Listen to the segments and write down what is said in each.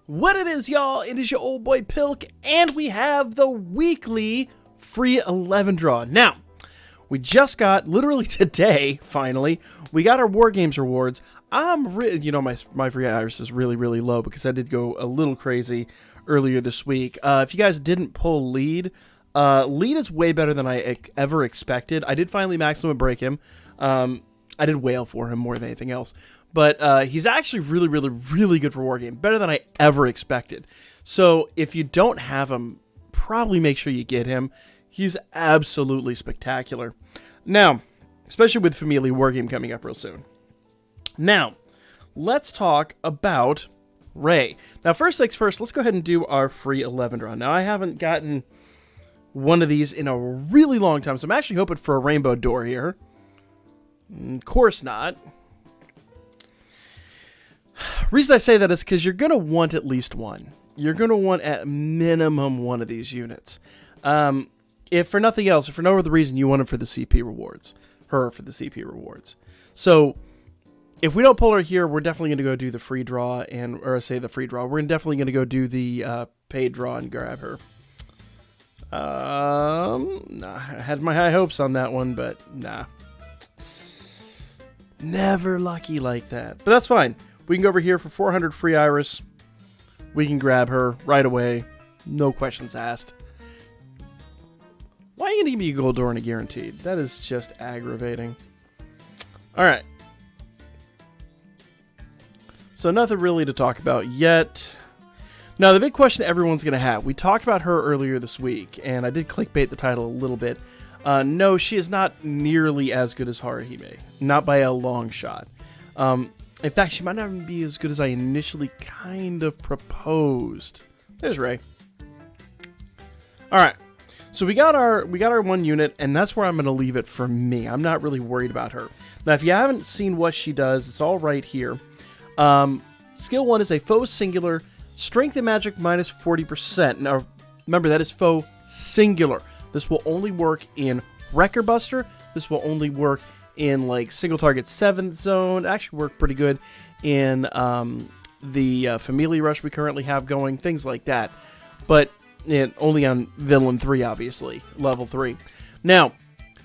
What it is, y'all? It is your old boy Pilk, and we have the weekly free 11 draw. Now, we just got, literally today, finally, we got our War Games rewards. My free iris is really low because I did go a little crazy earlier this week. If you guys didn't pull lead, lead is way better than I ever expected. I did finally maximum break him. I did whale for him more than anything else. But he's actually really good for Wargame. Better than I ever expected. So if you don't have him, probably make sure you get him. He's absolutely spectacular. Now, especially with Familia Wargame coming up real soon. Now, let's talk about Ray. Now, first things first, let's go ahead and do our free 11 draw. Now, I haven't gotten one of these in a really long time, so I'm actually hoping for a rainbow door here. Of course not. Reason I say that is because you're going to want at least one. You're going to want at minimum one of these units. If for nothing else, if for no other reason, you want them for the CP rewards. Her for the CP rewards. So, if we don't pull her here, we're definitely going to go do the free draw, we're definitely going to go do the paid draw and grab her. Nah, I had my high hopes on that one, but nah. Never lucky like that. But that's fine. We can go over here for 400 free iris. We can grab her right away. No questions asked. Why are you going to give me a gold door and a guaranteed? That is just aggravating. Alright. So nothing really to talk about yet. Now the big question everyone's going to have. We talked about her earlier this week. And I did clickbait the title a little bit. No, she is not nearly as good as Haruhime. Not by a long shot. In fact, she might not even be as good as I initially kind of proposed. There's Ray. Alright. So we got our one unit, and that's where I'm going to leave it for me. I'm not really worried about her. Now, if you haven't seen what she does, it's all right here. Skill 1 is a foe singular, strength and magic minus 40%. Now, remember, that is foe singular. This will only work in Wrecker Buster. This will only work in like single target 7th zone. Actually work pretty good in the Familia Rush we currently have going. Things like that. But only on Villain 3, obviously. Level 3. Now,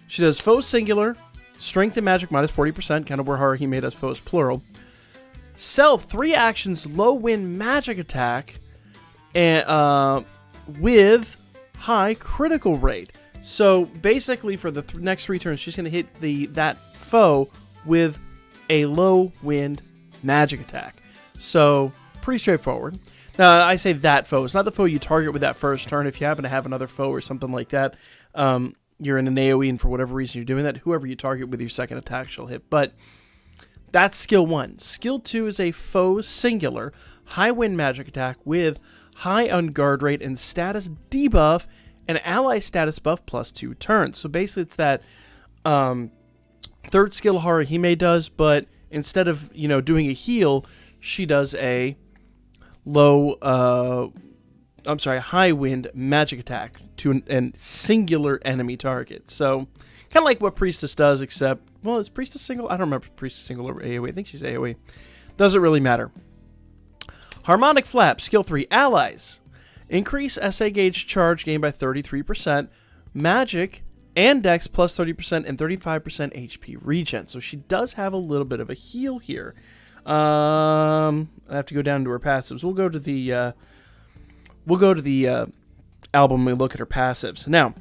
she does foe singular, strength and magic minus 40%. Kind of where Haruhime does foes plural. Self, 3 actions, low wind magic attack. And with high critical rate. So basically for the next 3 turns, she's going to hit that foe with a low wind magic attack. So pretty straightforward. Now I say that foe. It's not the foe you target with that first turn. If you happen to have another foe or something like that, you're in an AoE and for whatever reason you're doing that, whoever you target with your second attack shall hit. But that's skill 1. Skill 2 is a foe singular, high wind magic attack with high on guard rate and status debuff, and ally status buff plus 2 turns. So basically it's that third skill Haruhime does, but instead of, doing a heal, she does a high wind magic attack to a singular enemy target. So kind of like what Priestess does, except, well, is Priestess single? I don't remember if Priestess single or AoE. I think she's AoE. Doesn't really matter. Harmonic Flap, skill 3, allies. Increase SA gauge charge gain by 33%, magic and dex plus 30% and 35% HP regen. So she does have a little bit of a heal here. I have to go down to her passives. We'll go to the album and look at her passives. Now,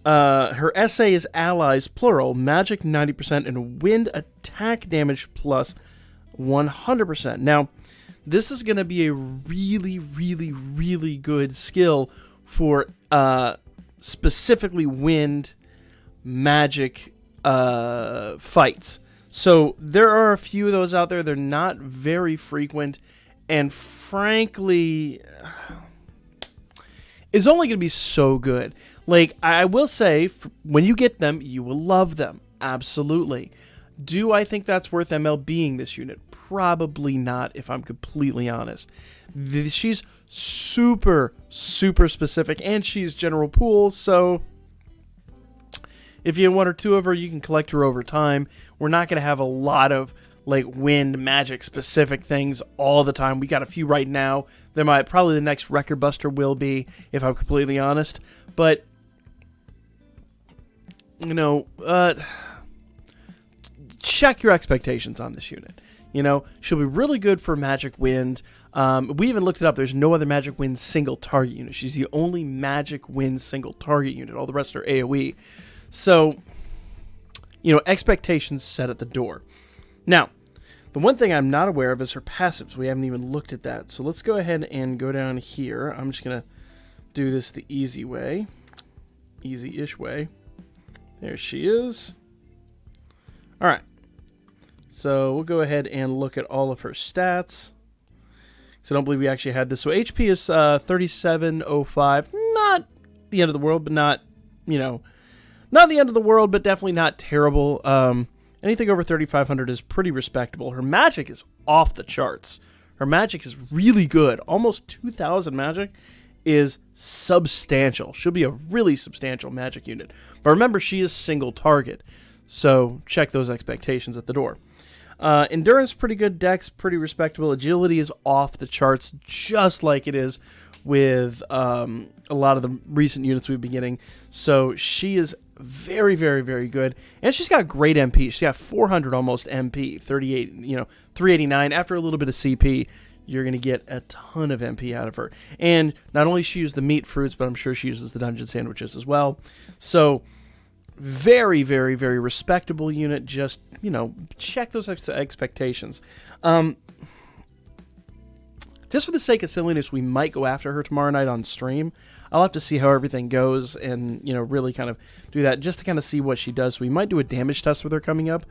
her SA is allies plural, magic 90% and wind attack damage plus 100%. Now, this is going to be a really good skill for specifically wind magic fights. So there are a few of those out there. They're not very frequent. And frankly, it's only going to be so good. Like, I will say, when you get them, you will love them. Absolutely. Do I think that's worth MLBing this unit? Probably not, if I'm completely honest. She's super specific, and she's general pool, so if you have 1 or 2 of her, you can collect her over time. We're not going to have a lot of like wind, magic, specific things all the time. We got a few right now. Probably the next Record Buster will be, if I'm completely honest. But, you know, check your expectations on this unit. You know, she'll be really good for Magic Wind. We even looked it up. There's no other Magic Wind single target unit. She's the only Magic Wind single target unit. All the rest are AoE. So, you know, expectations set at the door. Now, the one thing I'm not aware of is her passives. We haven't even looked at that. So let's go ahead and go down here. I'm just going to do this the easy way. Easy-ish way. There she is. All right. So we'll go ahead and look at all of her stats. So I don't believe we actually had this. So HP is 3705. Not the end of the world, but not, you know, not the end of the world, but definitely not terrible. Anything over 3500 is pretty respectable. Her magic is off the charts. Her magic is really good. Almost 2000 magic is substantial. She'll be a really substantial magic unit. But remember, she is single target. So check those expectations at the door. Endurance, pretty good. Dex, pretty respectable. Agility is off the charts, just like it is with a lot of the recent units we've been getting. So she is very, very, very good. And she's got great MP. She's got 400 almost MP, 38, you know, 389. After a little bit of CP, you're going to get a ton of MP out of her. And not only she uses the meat fruits, but I'm sure she uses the dungeon sandwiches as well. So very, very, very respectable unit. Just, you know, check those expectations. Just for the sake of silliness, we might go after her tomorrow night on stream. I'll have to see how everything goes and, you know, really kind of do that just to kind of see what she does. So we might do a damage test with her coming up.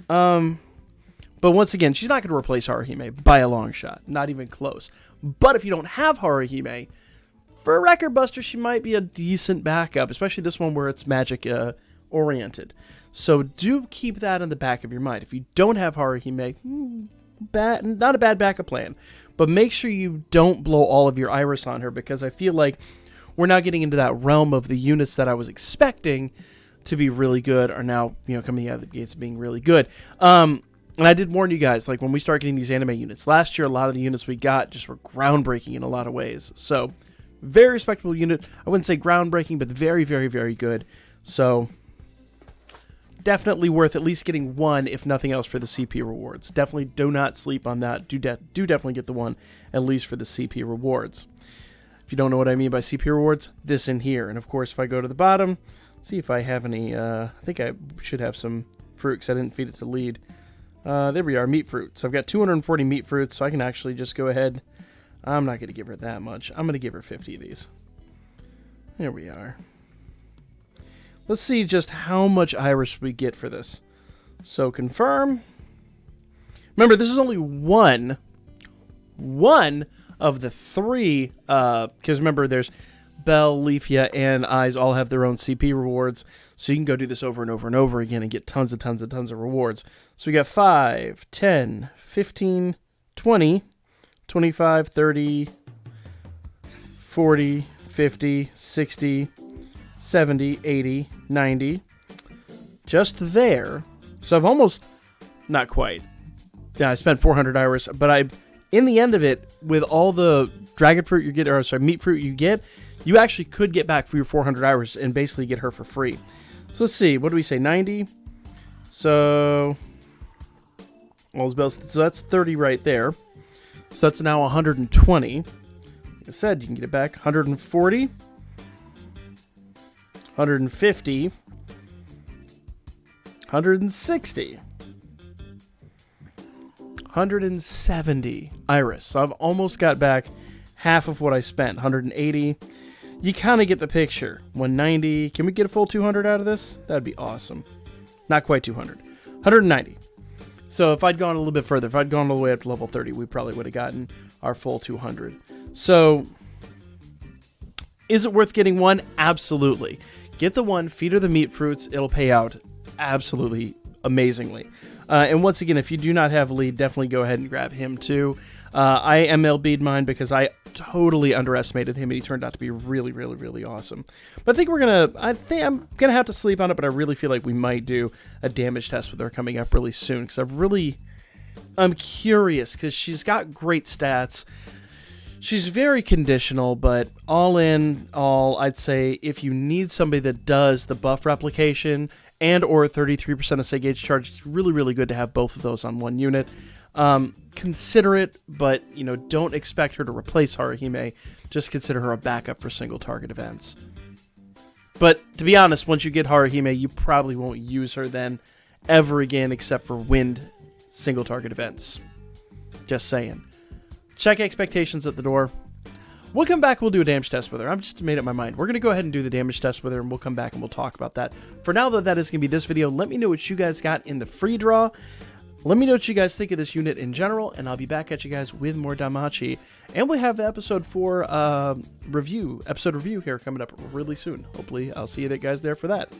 But once again, she's not going to replace Haruhime by a long shot. Not even close. But if you don't have Haruhime, for a Record Buster, she might be a decent backup, especially this one where it's magic oriented. So do keep that in the back of your mind. If you don't have Haruhime, not a bad backup plan. But make sure you don't blow all of your iris on her, because I feel like we're now getting into that realm of the units that I was expecting to be really good are now, you know, coming out of the gates being really good. And I did warn you guys, like when we start getting these anime units, last year a lot of the units we got just were groundbreaking in a lot of ways. So very respectable unit. I wouldn't say groundbreaking, but very, very, very good. So definitely worth at least getting one, if nothing else, for the CP rewards. Definitely do not sleep on that. Do definitely get the one, at least for the CP rewards. If you don't know what I mean by CP rewards, this in here. And of course, if I go to the bottom, see if I have any, I think I should have some fruit because I didn't feed it to lead. There we are, meat fruit. So I've got 240 meat fruits, so I can actually just go ahead. I'm not going to give her that much. I'm going to give her 50 of these. There we are. Let's see just how much iris we get for this. So confirm. Remember, this is only one of the three, because remember, there's Bell, Leafia, and Eyes all have their own CP rewards. So you can go do this over and over and over again and get tons of rewards. So we got 5, 10, 15, 20, 25, 30, 40, 50, 60, 70, 80, 90. Just there. So I've almost, not quite. Yeah, I spent 400 iris, but in the end of it, with all the dragon fruit you get, or sorry, meat fruit you get, you actually could get back for your 400 iris and basically get her for free. So let's see, what do we say, 90? So, all those bells, so that's 30 right there. So that's now 120. Like I said, you can get it back. 140. 150. 160. 170 iris. So I've almost got back half of what I spent. 180. You kind of get the picture. 190. Can we get a full 200 out of this? That'd be awesome. Not quite 200. 190. So if I'd gone a little bit further, if I'd gone all the way up to level 30, we probably would have gotten our full 200. So is it worth getting one? Absolutely. Get the one, feed her the meat fruits. It'll pay out absolutely amazingly. And once again, if you do not have a lead, definitely go ahead and grab him too. I MLB'd mine because I totally underestimated him, and he turned out to be really, really, really awesome. But I think I'm gonna have to sleep on it, but I really feel like we might do a damage test with her coming up really soon, because I've really I'm curious because she's got great stats. She's very conditional, but all in all, I'd say if you need somebody that does the buff replication and or 33% of say gauge charge, it's really, really good to have both of those on one unit. Consider it, but don't expect her to replace Haruhime. Just consider her a backup for single target events. But to be honest, once you get Haruhime, you probably won't use her then ever again except for wind single target events. Just saying. Check expectations at the door. We'll come back, we'll do a damage test with her. I've just made up my mind. We're going to go ahead and do the damage test with her, and we'll come back and we'll talk about that. For now, though, that is going to be this video. Let me know what you guys got in the free draw. Let me know what you guys think of this unit in general, and I'll be back at you guys with more Danmachi. And we have episode 4 episode review here coming up really soon. Hopefully, I'll see you guys there for that.